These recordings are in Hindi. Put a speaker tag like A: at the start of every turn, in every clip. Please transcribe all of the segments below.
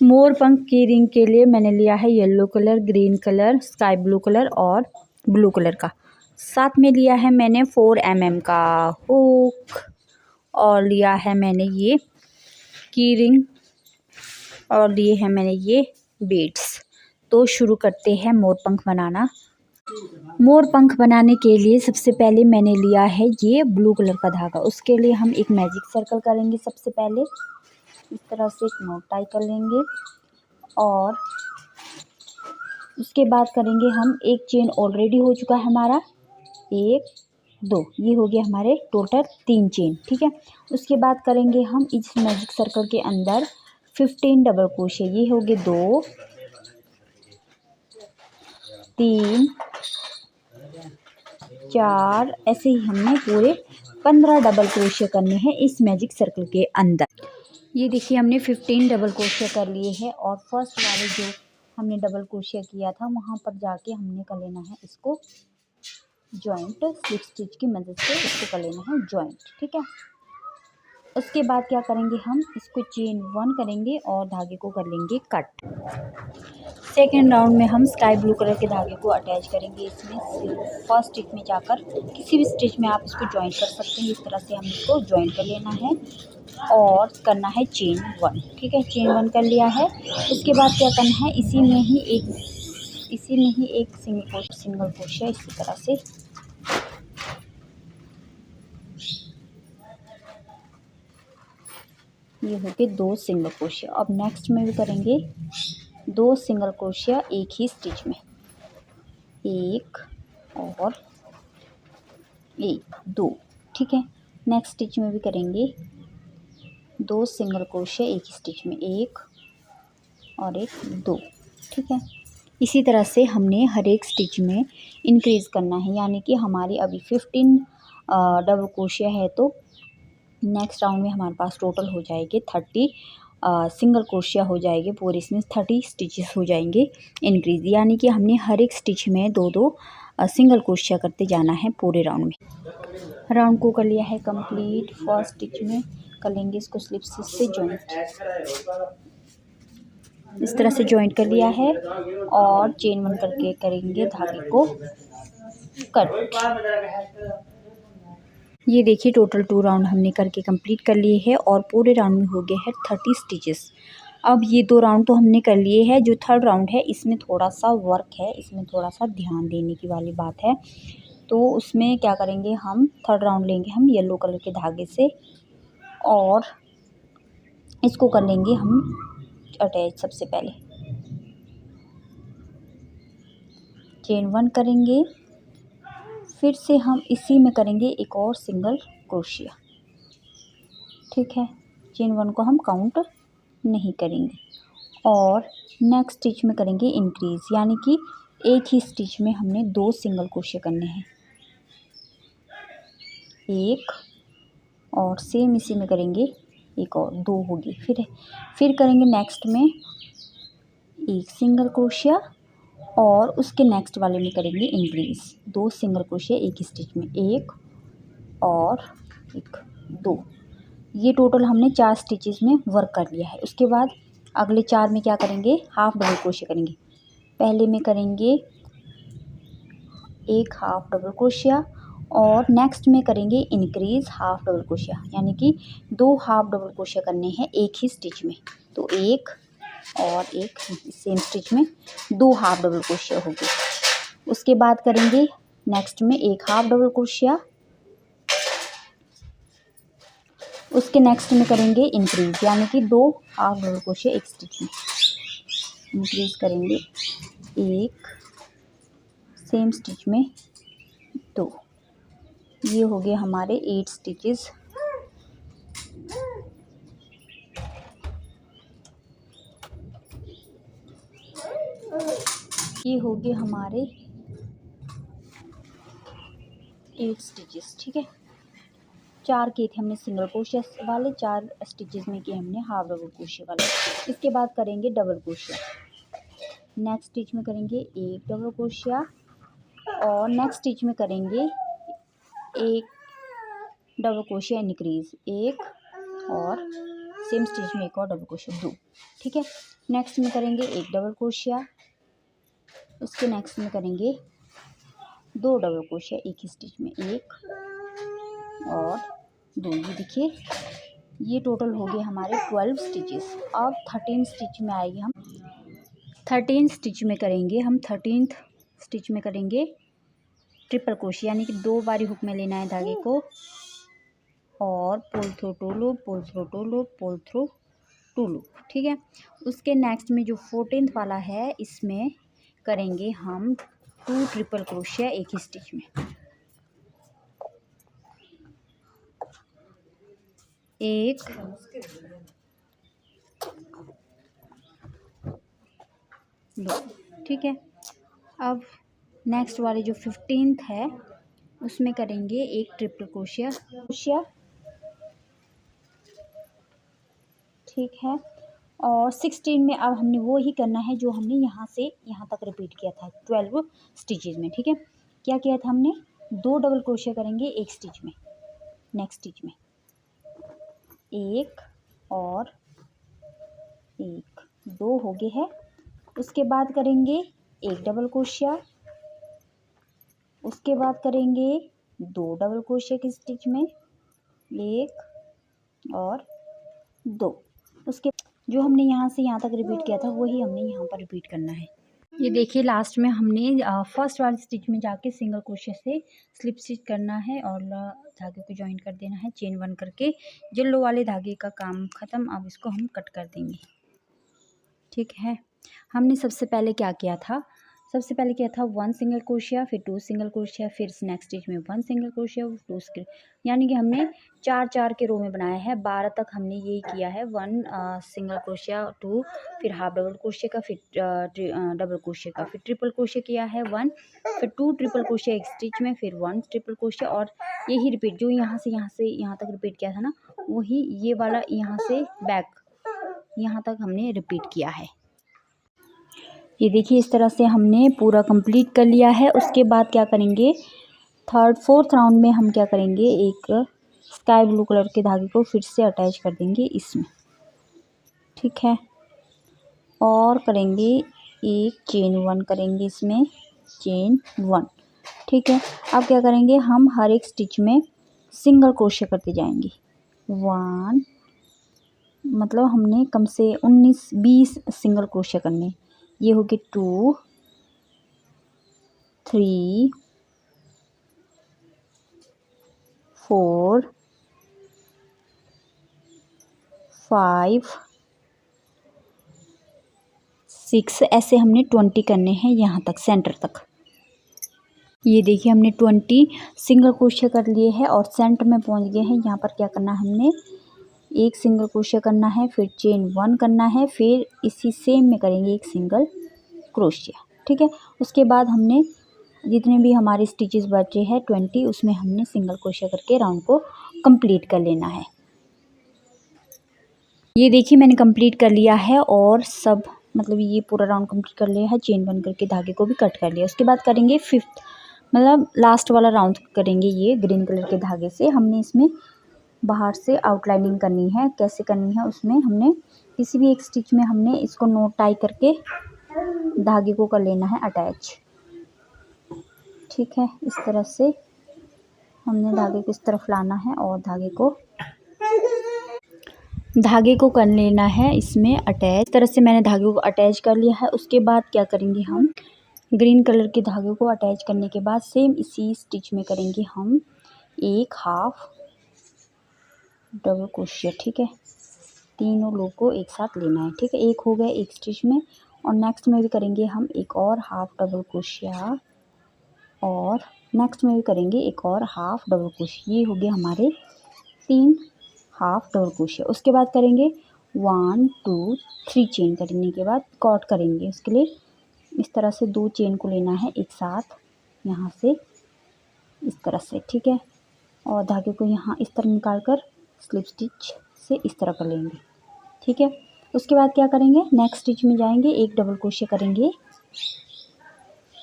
A: मोर पंख की रिंग के लिए मैंने लिया है yellow colour, green colour, sky blue colour और ब्लू कलर का। साथ में लिया है मैंने 4 mm का हुक और लिया है मैंने ये की रिंग और लिए हैं मैंने ये बीड्स। तो शुरू करते हैं मोर पंख बनाना। मोर पंख बनाने के लिए सबसे पहले मैंने लिया है ये ब्लू कलर का धागा। उसके लिए हम एक मैजिक सर्कल करेंगे। सबसे पहले इस तरह से एक नॉट टाई कर लेंगे और उसके बाद करेंगे हम एक चेन ऑलरेडी हो चुका है हमारा 1 2, ये हो गया हमारे टोटल 3 चेन। ठीक है, उसके बाद करेंगे हम इस मैजिक सर्कल के अंदर 15 डबल क्रोशे। ये हो गए 2 3 4, ऐसे ही हमने पूरे 15 डबल क्रोशे करने हैं इस मैजिक सर्कल के अंदर। ये देखिए हमने 15 डबल क्रोशे कर लिए हैं और फर्स्ट वाले जो हमने डबल क्रोशे किया था वहाँ पर जाके हमने कर लेना है इसको जॉइंट। स्लिप स्टिच की मदद से इसको कर लेना है जॉइंट। ठीक है, उसके बाद क्या करेंगे हम इसको चेन 1 करेंगे और धागे को कर लेंगे कट। सेकेंड राउंड में हम स्काई ब्लू कलर के धागे को अटैच करेंगे इसमें। फर्स्ट स्टिच में जाकर किसी भी स्टिच में आप इसको ज्वाइन कर सकते हैं। इस तरह से हम इसको ज्वाइन कर लेना है और करना है चेन 1। ठीक है, चेन 1 कर लिया है। उसके बाद क्या करना है इसी में ही एक सिंगल क्रोशे इसी तरह से ये हो गए 2 सिंगल क्रोशे। अब नेक्स्ट में भी करेंगे 2 सिंगल क्रोशिया एक ही स्टिच में, 1 और 1 2। ठीक है, नेक्स्ट स्टिच में भी करेंगे 2 सिंगल क्रोशिया एक ही स्टिच में, 1 और 1 2। ठीक है, इसी तरह से हमने हर एक स्टिच में इंक्रीज़ करना है। यानी कि हमारी अभी 15 डबल क्रोशिया है तो नेक्स्ट राउंड में हमारे पास टोटल हो जाएंगे 30 सिंगल क्रोशिया हो जाएंगे। पूरे इसमें 30 स्टिचेस हो जाएंगे इंक्रीज। यानी कि हमने हर एक स्टिच में 2 सिंगल क्रोशिया करते जाना है पूरे राउंड में। राउंड को कर लिया है कंप्लीट। फर्स्ट स्टिच में कर लेंगे इसको स्लिप स्टिच से जॉइंट। इस तरह से जॉइंट कर लिया है और चेन 1 करके करेंगे धागे को कट। ये देखिए टोटल 2 राउंड हमने करके कंप्लीट कर लिए हैं और पूरे राउंड में हो गए हैं 30 स्टिचेस। अब ये 2 राउंड तो हमने कर लिए हैं। जो थर्ड राउंड है इसमें थोड़ा सा वर्क है, इसमें थोड़ा सा ध्यान देने की वाली बात है। तो उसमें क्या करेंगे हम थर्ड राउंड लेंगे हम येलो कलर के धागे से और इसको कर लेंगे हम अटैच। सबसे पहले चेन 1 करेंगे, फिर से हम इसी में करेंगे एक और सिंगल क्रोशिया। ठीक है, चेन 1 को हम काउंट नहीं करेंगे और नेक्स्ट स्टिच में करेंगे इंक्रीज। यानी कि एक ही स्टिच में हमने 2 सिंगल क्रोशिया करने हैं, 1 और सेम इसी में करेंगे एक और 2 होगी। फिर करेंगे नेक्स्ट में एक सिंगल क्रोशिया और उसके नेक्स्ट वाले में करेंगे इंक्रीज। 2 सिंगल क्रोशिया एक ही स्टिच में, 1 और 2। ये टोटल हमने 4 स्टिचेस में वर्क कर लिया है। उसके बाद अगले 4 में क्या करेंगे हाफ डबल क्रोशिया करेंगे। पहले में करेंगे एक हाफ डबल क्रोशिया और नेक्स्ट में करेंगे इंक्रीज हाफ डबल क्रोशिया। यानी कि 2 हाफ डबल क्रोशिया करने हैं एक ही स्टिच में। तो 1 और 1 सेम स्टिच में 2 हाफ डबल क्रोशिया होगी। उसके बाद करेंगे नेक्स्ट में एक हाफ डबल क्रोशिया, उसके नेक्स्ट में करेंगे इंक्रीज। यानी कि 2 हाफ डबल क्रोशिया एक स्टिच में, इंक्रीज करेंगे 1 सेम स्टिच में 2। ये हो गए हमारे 8 स्टिचेस। ये हो गए हमारे 8 स्टिचेस। ठीक है, 4 किए थे हमने सिंगल क्रोशिया वाले, 4 स्टिचेस में किए हमने हाफ डबल क्रोशिया वाले। इसके बाद करेंगे डबल क्रोशिया। नेक्स्ट स्टिच में करेंगे एक डबल क्रोशिया और नेक्स्ट स्टिच में करेंगे एक डबल क्रोशिया इंक्रीज, 1 और सेम स्टिच में एक और डबल क्रोशिया, 2। ठीक है, नेक्स्ट में करेंगे एक डबल क्रोशिया, उसके नेक्स्ट में करेंगे 2 डबल क्रोशिया एक ही स्टिच में, 1 और 2। ये देखिए, ये टोटल हो गए हमारे 12 स्टिचेस। अब 13 स्टिच में आएगी, हम 13 स्टिच में करेंगे, हम 13th स्टिच में करेंगे ट्रिपल क्रोशिया, यानी कि 2 बारी हुक में लेना है धागे को और pull through two loop, pull through two loop, pull through two loop. ठीक है, उसके नेक्स्ट में जो 14th वाला है, इसमें करेंगे हम 2 ट्रिपल क्रोशिया एक ही स्टिच में, 1 2। ठीक है, अब नेक्स्ट वाले जो 15th है, उसमें करेंगे एक ट्रिपल क्रोशिया। ठीक है, और 16 में अब हमने वो ही करना है जो हमने यहाँ से यहाँ तक रिपीट किया था 12 स्टिचेस में। ठीक है, क्या किया था हमने, 2 डबल क्रोशिया करेंगे एक स्टिच में, नेक्स्ट स्टिच में 1 और 1, 2 हो गए हैं। उसके बाद करेंगे एक डबल क्रोशिया, उसके बाद करेंगे 2 डबल क्रोशिया की स्टिच में, 1 और 2। उसके जो हमने यहाँ से यहाँ तक रिपीट किया था वही हमने यहाँ पर रिपीट करना है। ये देखिए, लास्ट में हमने फर्स्ट वाली स्टिच में जाके सिंगल क्रोशिया से स्लिप स्टिच करना है और धागे को ज्वाइन कर देना है चेन 1 करके। येलो वाले धागे का काम ख़त्म, अब इसको हम कट कर देंगे। ठीक है, हमने सबसे पहले क्या किया था, सबसे पहले किया था 1 सिंगल क्रोशिया, फिर 2 सिंगल क्रोशिया, फिर नेक्स्ट स्टिच में 1 सिंगल क्रोशिया, 2 यानी कि हमने 4 के रो में बनाया है। 12 तक हमने यही किया है, 1 सिंगल क्रोशिया, 2 फिर हाफ डबल क्रोशिया का, फिर डबल क्रोशिया का, फिर ट्रिपल क्रोशिया किया है 1, फिर 2 ट्रिपल क्रोशिया एक स्टिच में, फिर 1 ट्रिपल क्रोशिया, और यही रिपीट जो यहाँ से यहाँ तक रिपीट किया था ना, वही ये वाला यहाँ से बैक यहाँ तक हमने रिपीट किया है। ये देखिए, इस तरह से हमने पूरा कंप्लीट कर लिया है। उसके बाद क्या करेंगे, 4th राउंड में हम क्या करेंगे, एक स्काई ब्लू कलर के धागे को फिर से अटैच कर देंगे इसमें। ठीक है, और करेंगे एक चेन 1 करेंगे इसमें, चेन 1। ठीक है, अब क्या करेंगे, हम हर एक स्टिच में सिंगल क्रोशिया करते जाएंगे। 1 मतलब हमने कम से 19-20 सिंगल क्रोशिया करने। ये हो गए 2 3 4 5 6, ऐसे हमने 20 करने हैं यहाँ तक, सेंटर तक। ये देखिए, हमने 20 सिंगल क्रोशिया कर लिए हैं और सेंटर में पहुँच गए हैं। यहाँ पर क्या करना है, हमने एक सिंगल क्रोशिया करना है, फिर चेन 1 करना है, फिर इसी सेम में करेंगे एक सिंगल क्रोशिया। ठीक है, उसके बाद हमने जितने भी हमारे स्टिचेस बचे हैं 20, उसमें हमने सिंगल क्रोशिया करके राउंड को कंप्लीट कर लेना है। ये देखिए, मैंने कंप्लीट कर लिया है और सब मतलब ये पूरा राउंड कंप्लीट कर लिया है, चेन 1 करके धागे को भी कट कर लिया। उसके बाद करेंगे 5th मतलब लास्ट वाला राउंड करेंगे। ये ग्रीन कलर के धागे से हमने इसमें बाहर से आउटलाइनिंग करनी है। कैसे करनी है, उसमें हमने किसी भी एक स्टिच में हमने इसको नोट टाई करके धागे को कर लेना है अटैच। ठीक है, इस तरह से हमने धागे को इस तरफ लाना है और धागे को कर लेना है इसमें अटैच। इस तरह से मैंने धागे को अटैच कर लिया है। उसके बाद क्या करेंगे, हम ग्रीन कलर के धागे को अटैच करने के बाद सेम इसी स्टिच में करेंगे हम एक हाफ डबल क्रोशिया। ठीक है, तीनों लो को एक साथ लेना है। ठीक है, एक हो गया एक स्टिच में, और नेक्स्ट में भी करेंगे हम एक और हाफ डबल क्रोशिया, और नेक्स्ट में भी करेंगे एक और हाफ डबल क्रोशिया। ये हो गए हमारे 3 हाफ डबल क्रोशिया। उसके बाद करेंगे 1 2 3 चेन करने के बाद कॉट करेंगे। उसके लिए इस तरह से 2 चेन को लेना है एक साथ, यहाँ से इस तरह से। ठीक है, और धागे को यहाँ इस तरह निकाल कर स्लिप स्टिच से इस तरह कर लेंगे। ठीक है, उसके बाद क्या करेंगे, नेक्स्ट स्टिच में जाएंगे, एक डबल क्रोशिया करेंगे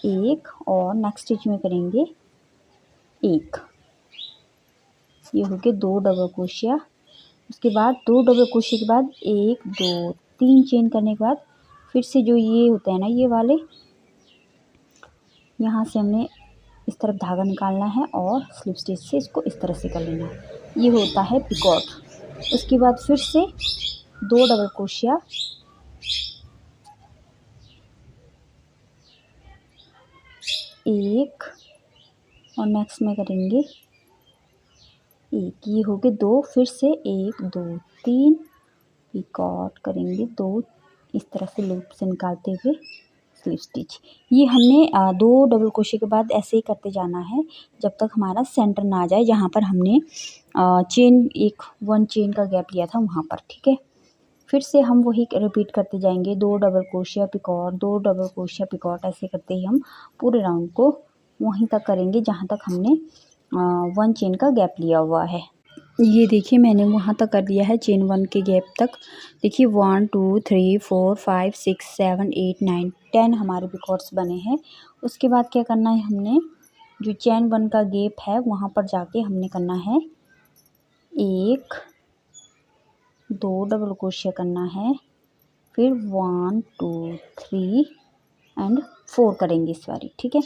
A: एक, और नेक्स्ट स्टिच में करेंगे एक। ये हो गए 2 डबल क्रोशिया उसके बाद 2 डबल क्रोशिया के बाद 1 2 3 चेन करने के बाद फिर से जो ये होते हैं ना ये वाले, यहाँ से हमने इस तरफ धागा निकालना है और स्लिप स्टिच से इसको इस तरह से कर लेना है। ये होता है पिकॉट। उसके बाद फिर से 2 डबल क्रोशिया, एक और नेक्स्ट में करेंगे एक, ये हो गए 2, फिर से 1 2 3 पिकॉट करेंगे 2, इस तरह से लूप से निकालते हुए स्लिप स्टिच। ये हमने 2 डबल क्रोशिया के बाद ऐसे ही करते जाना है जब तक हमारा सेंटर ना आ जाए जहाँ पर हमने चेन 1 चेन का गैप लिया था वहाँ पर। ठीक है, फिर से हम वही रिपीट करते जाएंगे, 2 double crochet picot, 2 double crochet picot, ऐसे करते ही हम पूरे राउंड को वहीं तक करेंगे जहाँ तक हमने 1 चेन का गैप लिया हुआ है। ये देखिए मैंने वहाँ तक कर लिया है चेन 1 के गैप तक। देखिए 1 2 3 4 5 6 7 8 9 10 हमारे पिकॉट्स बने हैं। उसके बाद क्या करना है, हमने जो चेन 1 का गैप है वहाँ पर जाके हमने करना है 1 2 डबल क्रोशिया करना है, फिर 1 2 3 एंड 4 करेंगे इस बारी। ठीक है,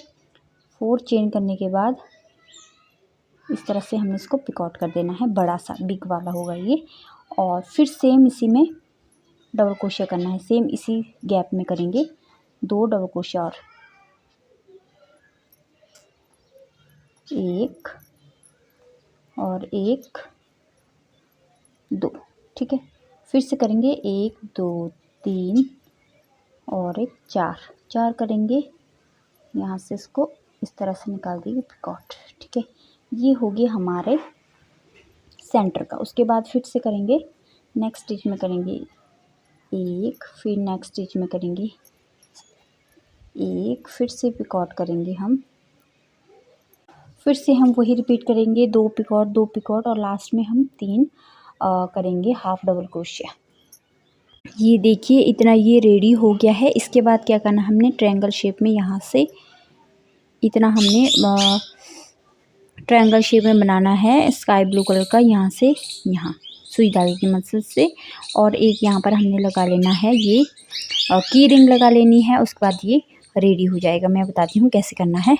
A: 4 चेन करने के बाद इस तरह से हमें इसको पिकॉट कर देना है, बड़ा सा बिग वाला होगा ये। और फिर सेम इसी में डबल क्रोशिया करना है, सेम इसी गैप में करेंगे 2 डबल क्रोशिया और एक 2। ठीक है, फिर से करेंगे 1 2 3 और एक 4 करेंगे, यहाँ से इसको इस तरह से निकाल देंगे पिकॉट। ठीक है, ये हो गया हमारे सेंटर का। उसके बाद फिर से करेंगे, नेक्स्ट स्टिच में करेंगे 1, फिर नेक्स्ट स्टिच में करेंगे 1, फिर से पिकॉट करेंगे हम, फिर से हम वही रिपीट करेंगे 2 पिकॉट और लास्ट में हम 3 करेंगे हाफ डबल क्रोशिया। ये देखिए इतना ये रेडी हो गया है। इसके बाद क्या करना, हमने ट्रायंगल शेप में यहाँ से इतना हमने ट्रायंगल शेप में बनाना है स्काई ब्लू कलर का, यहाँ से यहाँ सुई धागे की मदद से। और एक यहाँ पर हमने लगा लेना है ये की रिंग लगा लेनी है। उसके बाद ये रेडी हो जाएगा। मैं बताती हूँ कैसे करना है।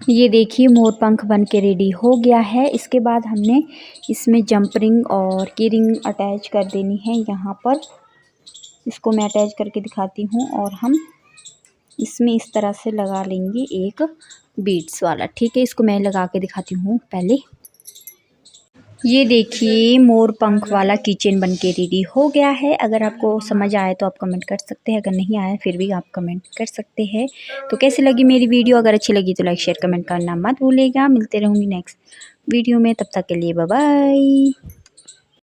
A: ये देखिए मोर पंख बन के रेडी हो गया है। इसके बाद हमने इसमें जंप रिंग और की रिंग अटैच कर देनी है यहाँ पर। इसको मैं अटैच करके दिखाती हूँ। और हम इसमें इस तरह से लगा लेंगे एक बीड्स वाला। ठीक है, इसको मैं लगा के दिखाती हूँ पहले। ये देखिए मोर पंख वाला किचन बन के रेडी हो गया है। अगर आपको समझ आए तो आप कमेंट कर सकते हैं, अगर नहीं आया फिर भी आप कमेंट कर सकते हैं। तो कैसी लगी मेरी वीडियो? अगर अच्छी लगी तो लाइक शेयर कमेंट करना मत भूलिएगा। मिलते रहूँगी नेक्स्ट वीडियो में, तब तक के लिए बाय बाय।